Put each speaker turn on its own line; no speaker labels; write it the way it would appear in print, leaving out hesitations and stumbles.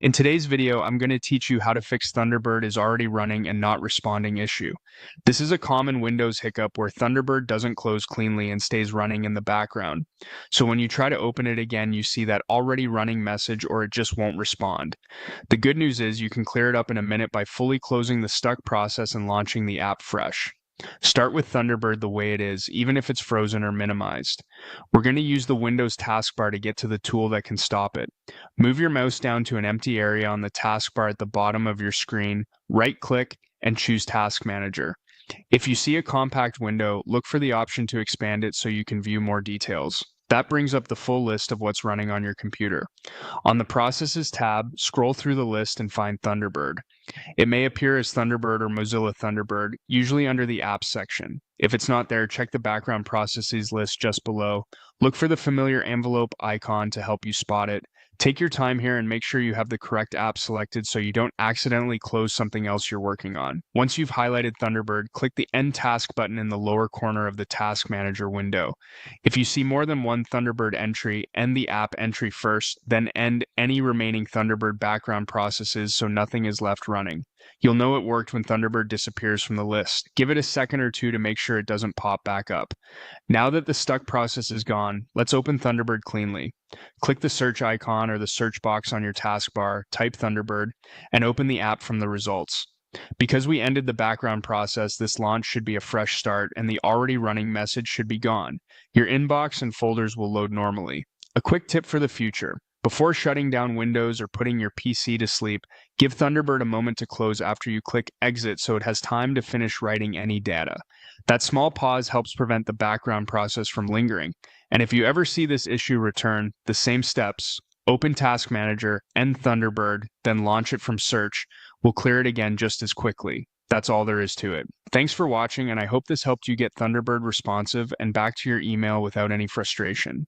In today's video, I'm going to teach you how to fix Thunderbird is already running and not responding issue. This is a common Windows hiccup where Thunderbird doesn't close cleanly and stays running in the background. So when you try to open it again, you see that already running message or it just won't respond. The good news is you can clear it up in a minute by fully closing the stuck process and launching the app fresh. Start with Thunderbird the way it is, even if it's frozen or minimized. We're going to use the Windows taskbar to get to the tool that can stop it. Move your mouse down to an empty area on the taskbar at the bottom of your screen, right-click, and choose Task Manager. If you see a compact window, look for the option to expand it so you can view more details. That brings up the full list of what's running on your computer. On the Processes tab, scroll through the list and find Thunderbird. It may appear as Thunderbird or Mozilla Thunderbird, usually under the Apps section. If it's not there, check the background processes list just below. Look for the familiar envelope icon to help you spot it. Take your time here and make sure you have the correct app selected so you don't accidentally close something else you're working on. Once you've highlighted Thunderbird, click the End Task button in the lower corner of the Task Manager window. If you see more than one Thunderbird entry, end the app entry first, then end any remaining Thunderbird background processes so nothing is left running. You'll know it worked when Thunderbird disappears from the list. Give it a second or two to make sure it doesn't pop back up. Now that the stuck process is gone, let's open Thunderbird cleanly. Click the search icon or the search box on your taskbar, type Thunderbird, and open the app from the results. Because we ended the background process, this launch should be a fresh start and the already running message should be gone. Your inbox and folders will load normally. A quick tip for the future. Before shutting down Windows or putting your PC to sleep, give Thunderbird a moment to close after you click Exit so it has time to finish writing any data. That small pause helps prevent the background process from lingering. And if you ever see this issue return, the same steps, open Task Manager, end Thunderbird, then launch it from Search, will clear it again just as quickly. That's all there is to it. Thanks for watching, and I hope this helped you get Thunderbird responsive and back to your email without any frustration.